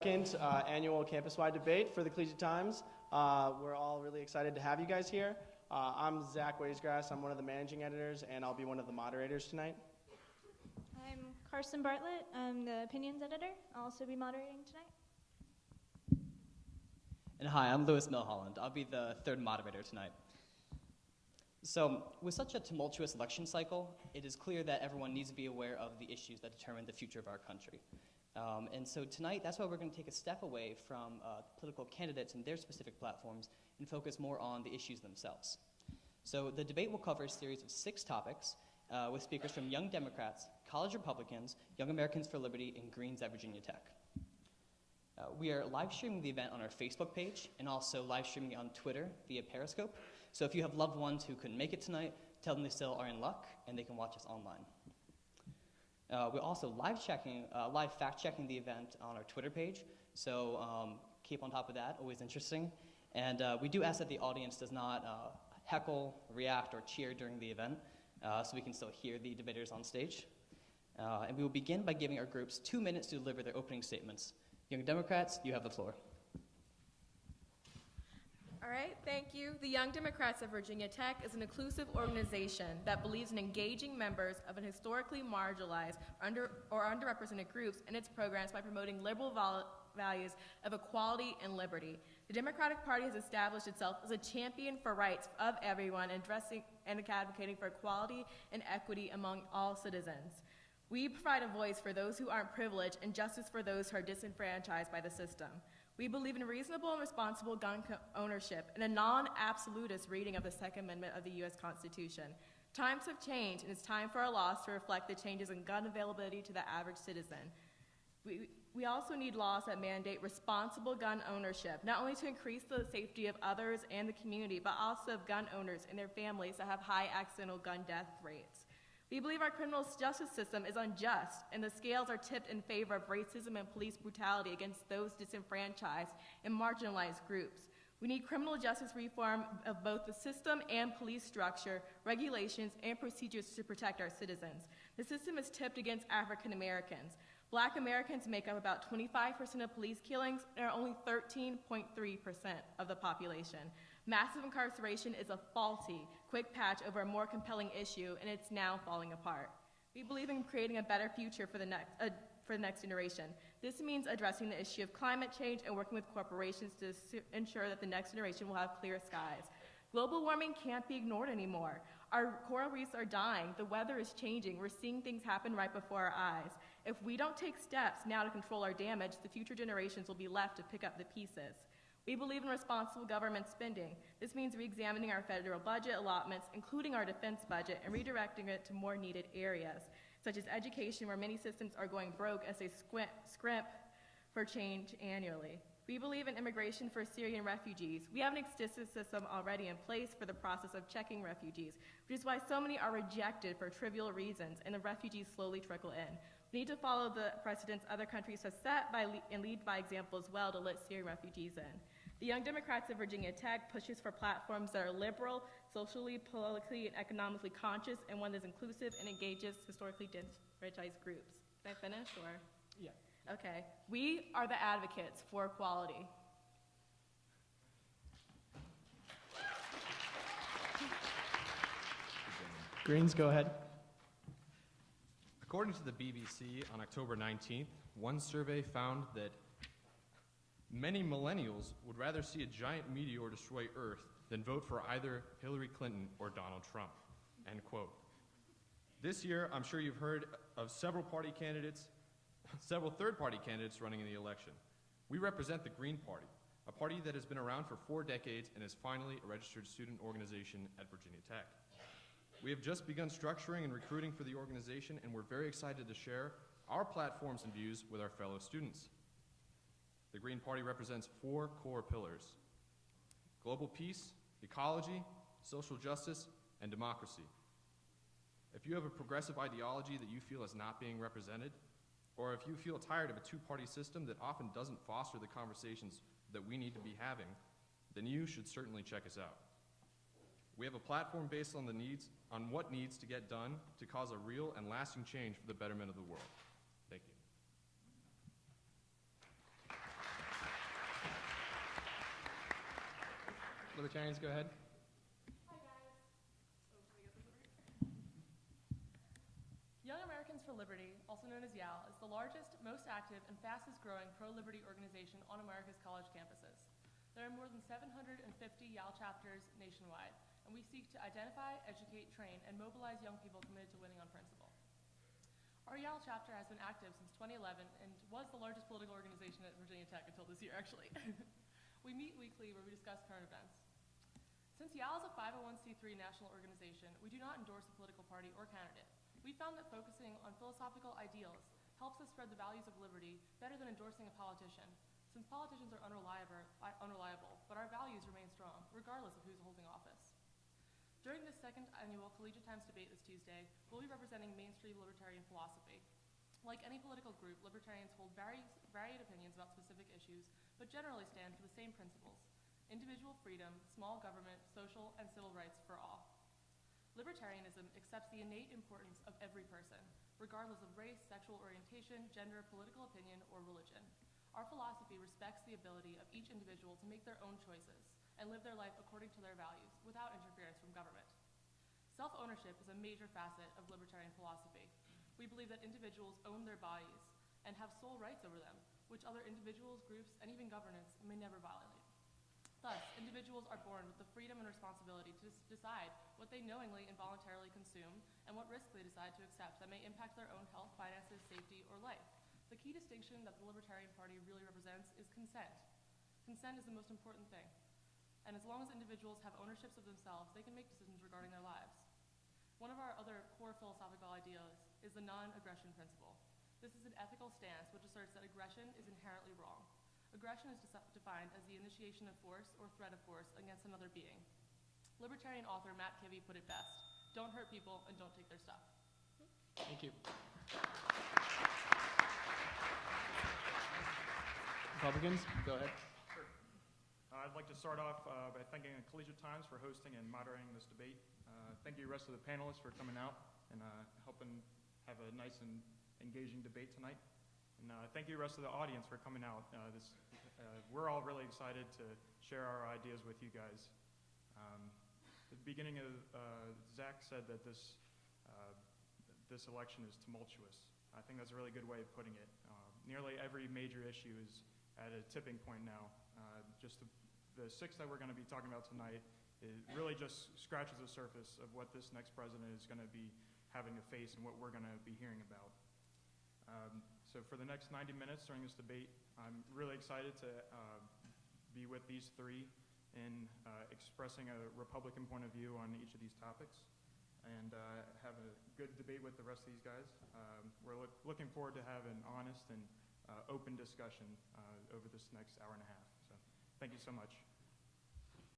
Second annual campus-wide debate for the Collegiate Times. We're all really excited to have you guys here. I'm Zach Waisgrass. I'm one of the managing editors, and I'll be one of the moderators tonight. I'm Carson Bartlett. I'm the opinions editor. I'll also be moderating tonight. And hi, I'm Louis Milholland. I'll be the third moderator tonight. So, with such a tumultuous election cycle, it is clear that everyone needs to be aware of the issues that determine the future of our country. And so tonight, that's why we're going to take a step away from political candidates and their specific platforms and focus more on the issues themselves. So the debate will cover a series of 6 topics with speakers from Young Democrats, College Republicans, Young Americans for Liberty, and Greens at Virginia Tech. We are live streaming the event on our Facebook page and also live streaming it on Twitter via Periscope. So if you have loved ones who couldn't make it tonight, tell them they still are in luck and they can watch us online. We're also live fact-checking the event on our Twitter page, so keep on top of that, always interesting. And we do ask that the audience does not heckle, react, or cheer during the event, so we can still hear the debaters on stage. And we will begin by giving our groups 2 minutes to deliver their opening statements. Young Democrats, you have the floor. All right, thank you. The Young Democrats of Virginia Tech is an inclusive organization that believes in engaging members of an historically marginalized or underrepresented groups in its programs by promoting liberal values of equality and liberty. The Democratic Party has established itself as a champion for rights of everyone and advocating for equality and equity among all citizens. We provide a voice for those who aren't privileged and justice for those who are disenfranchised by the system. We believe in reasonable and responsible gun ownership and a non-absolutist reading of the Second Amendment of the U.S. Constitution. Times have changed, and it's time for our laws to reflect the changes in gun availability to the average citizen. We also need laws that mandate responsible gun ownership, not only to increase the safety of others and the community, but also of gun owners and their families that have high accidental gun death rates. We believe our criminal justice system is unjust, and the scales are tipped in favor of racism and police brutality against those disenfranchised and marginalized groups. We need criminal justice reform of both the system and police structure, regulations, and procedures to protect our citizens. The system is tipped against African Americans. Black Americans make up about 25% of police killings and are only 13.3% of the population. Massive incarceration is a faulty, quick patch over a more compelling issue, and it's now falling apart. We believe in creating a better future for the next generation. This means addressing the issue of climate change and working with corporations to ensure that the next generation will have clear skies. Global warming can't be ignored anymore. Our coral reefs are dying. The weather is changing. We're seeing things happen right before our eyes. If we don't take steps now to control our damage, the future generations will be left to pick up the pieces. We believe in responsible government spending. This means re-examining our federal budget allotments, including our defense budget, and redirecting it to more needed areas, such as education, where many systems are going broke as they scrimp for change annually. We believe in immigration for Syrian refugees. We have an extensive system already in place for the process of checking refugees, which is why so many are rejected for trivial reasons, and the refugees slowly trickle in. We need to follow the precedents other countries have set and lead by example as well to let Syrian refugees in. The Young Democrats of Virginia Tech pushes for platforms that are liberal, socially, politically, and economically conscious, and one that's inclusive and engages historically disenfranchised groups. Can I finish, or? Yeah. Okay. We are the advocates for equality. Greens, go ahead. According to the BBC on October 19th, one survey found that many millennials would rather see a giant meteor destroy Earth than vote for either Hillary Clinton or Donald Trump, end quote. This year, I'm sure you've heard of several third-party candidates running in the election. We represent the Green Party, a party that has been around for 4 decades and is finally a registered student organization at Virginia Tech. We have just begun structuring and recruiting for the organization, and we're very excited to share our platforms and views with our fellow students. The Green Party represents 4 core pillars: global peace, ecology, social justice, and democracy. If you have a progressive ideology that you feel is not being represented, or if you feel tired of a 2-party system that often doesn't foster the conversations that we need to be having, then you should certainly check us out. We have a platform based on what needs to get done to cause a real and lasting change for the betterment of the world. Thank you. Libertarians, go ahead. Hi, guys. Young Americans for Liberty, also known as YAL, is the largest, most active, and fastest growing pro-liberty organization on America's college campuses. There are more than 750 YAL chapters nationwide, and we seek to identify, educate, train, and mobilize young people committed to winning on principle. Our YAL chapter has been active since 2011 and was the largest political organization at Virginia Tech until this year, actually. We meet weekly where we discuss current events. Since YAL is a 501c3 national organization, we do not endorse a political party or candidate. We found that focusing on philosophical ideals helps us spread the values of liberty better than endorsing a politician, since politicians are unreliable, but our values remain strong, regardless of who's holding office. During this second annual Collegiate Times debate this Tuesday, we'll be representing mainstream libertarian philosophy. Like any political group, libertarians hold varied opinions about specific issues, but generally stand for the same principles: individual freedom, small government, social and civil rights for all. Libertarianism accepts the innate importance of every person, regardless of race, sexual orientation, gender, political opinion, or religion. Our philosophy respects the ability of each individual to make their own choices and live their life according to their values, without interference from government. Self-ownership is a major facet of libertarian philosophy. We believe that individuals own their bodies and have sole rights over them, which other individuals, groups, and even governments may never violate. Thus, individuals are born with the freedom and responsibility to decide what they knowingly and voluntarily consume and what risks they decide to accept that may impact their own health, finances, safety, or life. The key distinction that the Libertarian Party really represents is consent. Consent is the most important thing. And as long as individuals have ownerships of themselves, they can make decisions regarding their lives. One of our other core philosophical ideas is the non-aggression principle. This is an ethical stance which asserts that aggression is inherently wrong. Aggression is defined as the initiation of force or threat of force against another being. Libertarian author Matt Kivy put it best: don't hurt people and don't take their stuff. Thank you. Republicans, go ahead. Sure. I'd like to start off by thanking the Collegiate Times for hosting and moderating this debate. Thank you, rest of the panelists, for coming out and helping have a nice and engaging debate tonight. And thank you, rest of the audience, for coming out. We're all really excited to share our ideas with you guys. At the beginning of, Zach said that this election is tumultuous. I think that's a really good way of putting it. Nearly every major issue is at a tipping point now. Just the six that we're going to be talking about tonight, it really just scratches the surface of what this next president is going to be having to face and what we're going to be hearing about. So for the next 90 minutes during this debate, I'm really excited to be with these three in expressing a Republican point of view on each of these topics and have a good debate with the rest of these guys. We're looking forward to have an honest and open discussion over this next hour and a half. So thank you so much.